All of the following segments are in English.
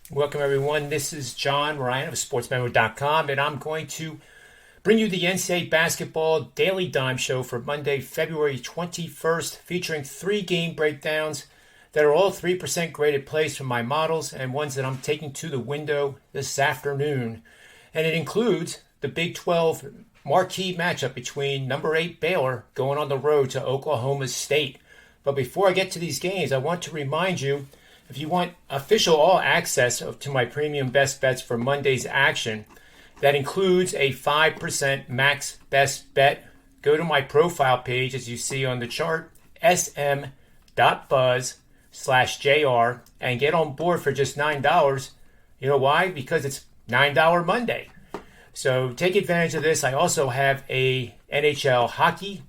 Welcome, everyone. This is John Ryan of SportsMemo.com, and I'm going to bring you the NCAA Basketball Daily Dime Show for Monday, February 21st, featuring 3 game breakdowns that are all 3% graded plays from my models and ones that I'm taking to the window this afternoon. And it includes the Big 12 marquee matchup between number 8 Baylor going on the road to Oklahoma State. But before I get to these games, I want to remind you, if you want official all access to my premium best bets for Monday's action, that includes a 5% max best bet. Go to my profile page, as you see on the chart, sm.buzz/JR, and get on board for just $9. You know why? Because it's $9 Monday. So take advantage of this. I also have a NHL hockey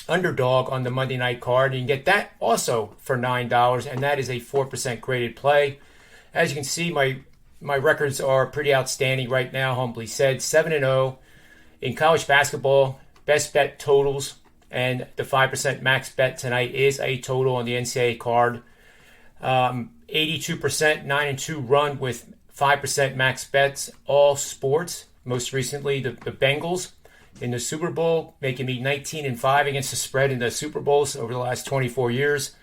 underdog on the Monday night card. You can get that also for $9, and that is a 4% graded play. As you can see, my records are pretty outstanding right now, humbly said. 7-0 in college basketball, best bet totals, and the 5% max bet tonight is a total on the NCAA card. 82%, 9-2 run with 5% max bets, all sports. Most recently, the Bengals in the Super Bowl, making me 19-5 against the spread in the Super Bowls over the last 24 years.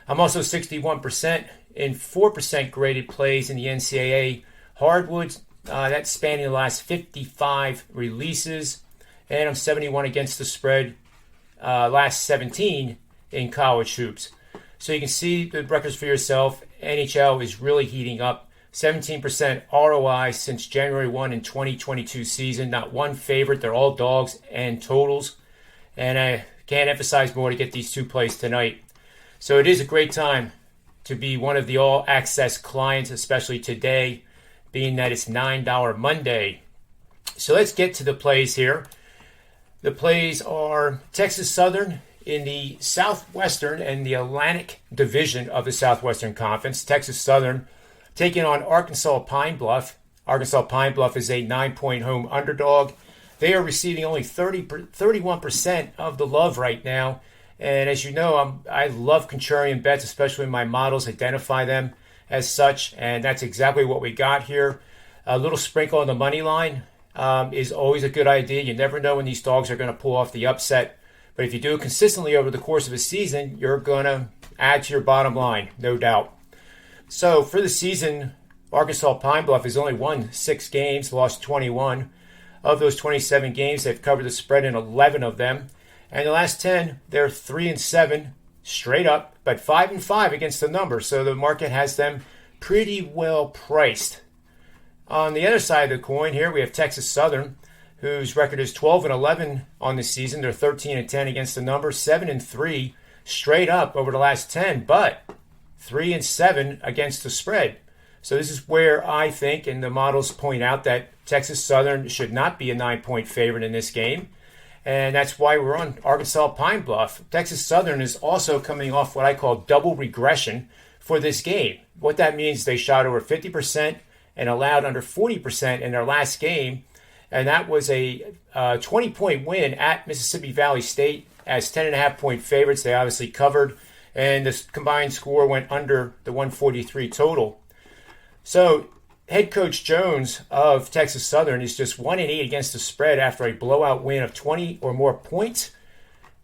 I'm also 61% in 4% graded plays in the NCAA hardwoods. That's spanning the last 55 releases. And I'm 71 against the spread last 17 in college hoops. So you can see the records for yourself. NHL is really heating up. 17% ROI since January 1 in 2022 season. Not one favorite. They're all dogs and totals. And I can't emphasize more to get these 2 plays tonight. So it is a great time to be one of the all-access clients, especially today, being that it's $9 Monday. So let's get to the plays here. The plays are Texas Southern in the Southwestern and the Atlantic Division of the Southwestern Conference. Texas Southern taking on Arkansas Pine Bluff. Arkansas Pine Bluff is a 9-point home underdog. They are receiving only 31% of the love right now. And as you know, I love contrarian bets, especially when my models identify them as such. And that's exactly what we got here. A little sprinkle on the money line is always a good idea. You never know when these dogs are going to pull off the upset. But if you do it consistently over the course of a season, you're going to add to your bottom line, no doubt. So for the season, Arkansas Pine Bluff has only won 6 games, lost 21. Of those 27 games, they've covered the spread in 11 of them. And the last 10, they're 3-7 straight up, but 5-5 against the number. So the market has them pretty well priced. On the other side of the coin here, we have Texas Southern, whose record is 12-11 on the season. They're 13-10 against the number, 7-3 straight up over the last 10, but 3-7 against the spread. So this is where I think, and the models point out, that Texas Southern should not be a 9-point favorite in this game. And that's why we're on Arkansas Pine Bluff. Texas Southern is also coming off what I call double regression for this game. What that means, they shot over 50% and allowed under 40% in their last game. And that was a 20-point win at Mississippi Valley State as 10.5-point favorites. They obviously covered, and the combined score went under the 143 total. So head coach Jones of Texas Southern is just 1-8 against the spread after a blowout win of 20 or more points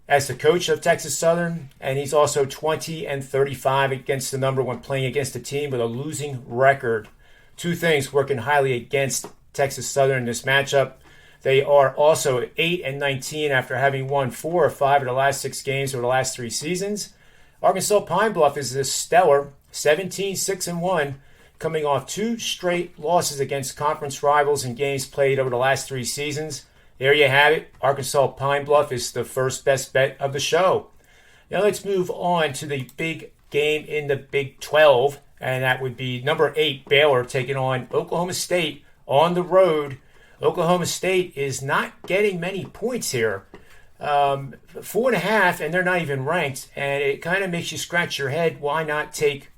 as the coach of Texas Southern, and he's also 20-35 against the number when playing against a team with a losing record. 2 things working highly against Texas Southern in this matchup. They are also 8-19 after having won 4 or 5 of the last 6 games over the last 3 seasons. Arkansas Pine Bluff is a stellar 17-6-1, coming off 2 straight losses against conference rivals in games played over the last 3 seasons. There you have it. Arkansas Pine Bluff is the first best bet of the show. Now let's move on to the big game in the Big 12, and that would be number 8 Baylor taking on Oklahoma State on the road. Oklahoma State is not getting many points here. 4.5, and they're not even ranked. And it kind of makes you scratch your head. Why not take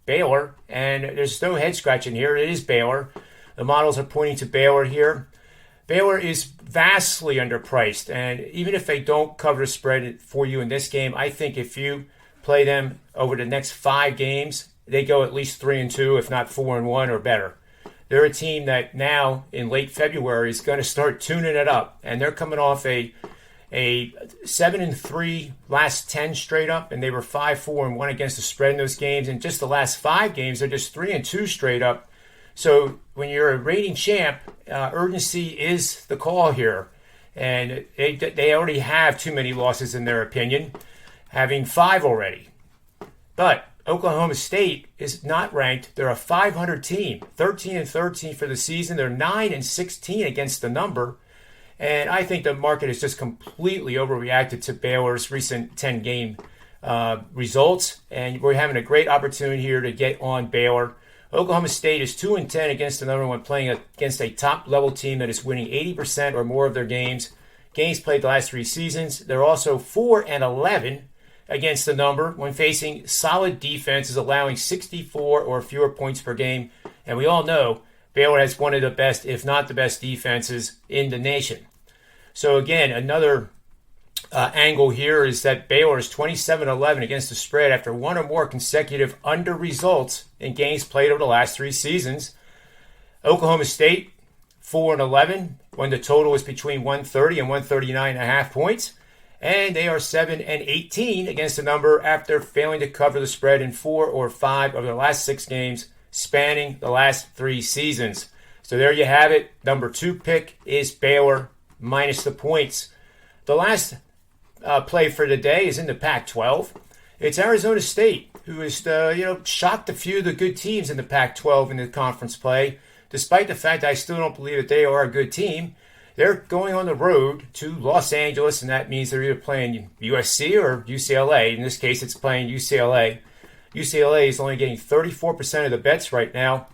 Baylor? And there's no head scratching here. It is Baylor. The models are pointing to Baylor here. Baylor is vastly underpriced. And even if they don't cover the spread for you in this game, I think if you play them over the next 5 games, they go at least 3-2, if not 4-1 or better. They're a team that now in late February is going to start tuning it up, and they're coming off a 7-3 last 10 straight up, and they were 5-4-1 against the spread in those games. And just the last 5 games, they're just 3-2 straight up. So when you're a reigning champ, urgency is the call here, and they already have too many losses in their opinion, having 5 already. But Oklahoma State is not ranked. They're a 500 team, 13-13 for the season. They're 9-16 against the number. And I think the market has just completely overreacted to Baylor's recent 10-game results. And we're having a great opportunity here to get on Baylor. Oklahoma State is 2-10 against the number when playing against a top-level team that is winning 80% or more of their games. Games played the last 3 seasons. They're also 4-11 against the number when facing solid defenses, allowing 64 or fewer points per game. And we all know Baylor has one of the best, if not the best, defenses in the nation. So again, another angle here is that Baylor is 27-11 against the spread after 1 or more consecutive under results in games played over the last 3 seasons. Oklahoma State, 4-11 when the total is between 130 and 139.5 points. And they are 7-18 against the number after failing to cover the spread in 4 or 5 of the last 6 games spanning the last 3 seasons. So there you have it. Number 2 pick is Baylor minus the points. The last play for today is in the Pac-12. It's Arizona State, who has shocked a few of the good teams in the Pac-12 in the conference play, despite the fact I still don't believe that they are a good team. They're going on the road to Los Angeles, and that means they're either playing USC or UCLA. In this case, it's playing UCLA. UCLA is only getting 34% of the bets right now,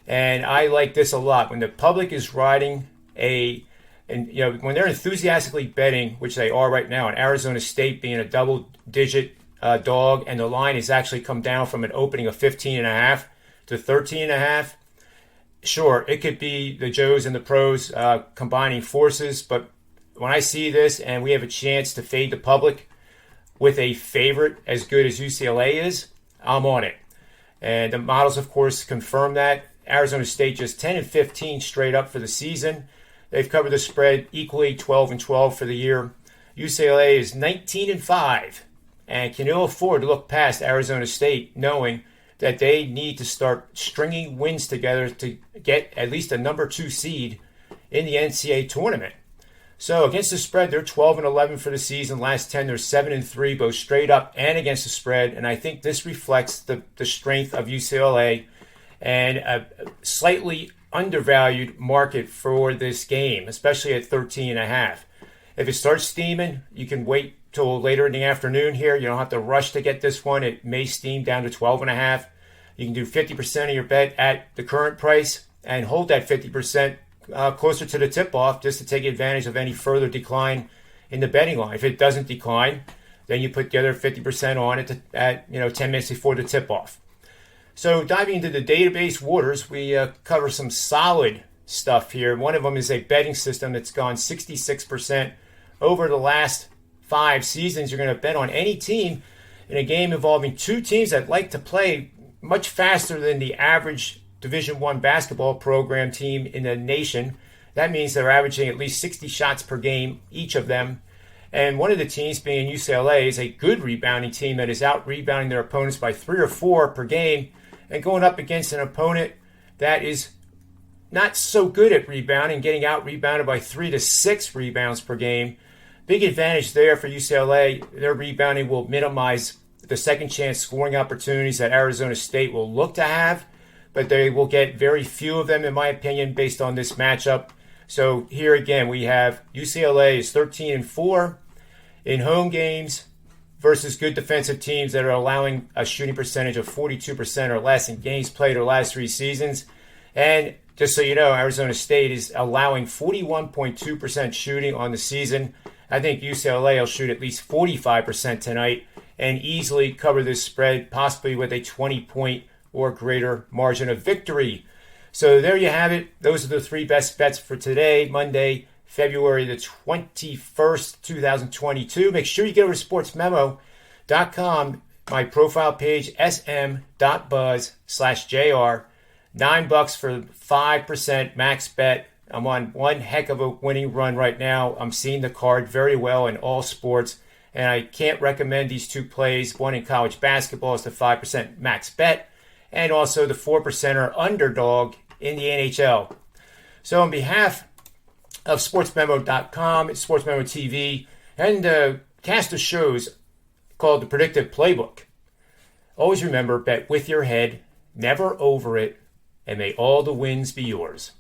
and I like this a lot. When the public is riding when they're enthusiastically betting, which they are right now, and Arizona State being a double-digit dog, and the line has actually come down from an opening of 15.5 to 13.5. Sure, it could be the Joes and the pros combining forces, but when I see this and we have a chance to fade the public with a favorite as good as UCLA is, I'm on it. And the models, of course, confirm that. Arizona State just 10-15 straight up for the season. They've covered the spread equally 12-12 for the year. UCLA is 19-5 and can ill afford to look past Arizona State, knowing that they need to start stringing wins together to get at least a number 2 seed in the NCAA tournament. So against the spread, they're 12-11 for the season. Last 10, they're 7-3, both straight up and against the spread. And I think this reflects the strength of UCLA and a slightly undervalued market for this game, especially at 13.5. If it starts steaming, you can wait till later in the afternoon here. You don't have to rush to get this one. It may steam down to 12.5. You can do 50% of your bet at the current price and hold that 50% closer to the tip-off just to take advantage of any further decline in the betting line. If it doesn't decline, then you put the other 50% on it at 10 minutes before the tip-off. So diving into the database waters, we cover some solid stuff here. One of them is a betting system that's gone 66% over the last 5 seasons. You're going to bet on any team in a game involving 2 teams that like to play much faster than the average Division I basketball program team in the nation. That means they're averaging at least 60 shots per game, each of them. And one of the teams, being UCLA, is a good rebounding team that is out-rebounding their opponents by 3 or 4 per game and going up against an opponent that is not so good at rebounding, getting out-rebounded by 3 to 6 rebounds per game. Big advantage there for UCLA. Their rebounding will minimize the second chance scoring opportunities that Arizona State will look to have, but they will get very few of them, in my opinion, based on this matchup. So here again, we have UCLA is 13-4 in home games versus good defensive teams that are allowing a shooting percentage of 42% or less in games played over the last 3 seasons. And just so you know, Arizona State is allowing 41.2% shooting on the season. I think UCLA will shoot at least 45% tonight and easily cover this spread, possibly with a 20-point or greater margin of victory. So there you have it. Those are the 3 best bets for today, Monday, February the 21st, 2022. Make sure you go to sportsmemo.com my profile page, sm.buzz/jr. $9 for 5% max bet. I'm on one heck of a winning run right now. I'm seeing the card very well in all sports, and I can't recommend these two plays. One in college basketball is the 5% max bet, and also the 4%er underdog in the NHL. So on behalf of sportsmemo.com, SportsMemo TV, and a cast of shows called the Predictive Playbook, always remember, bet with your head, never over it, and may all the wins be yours.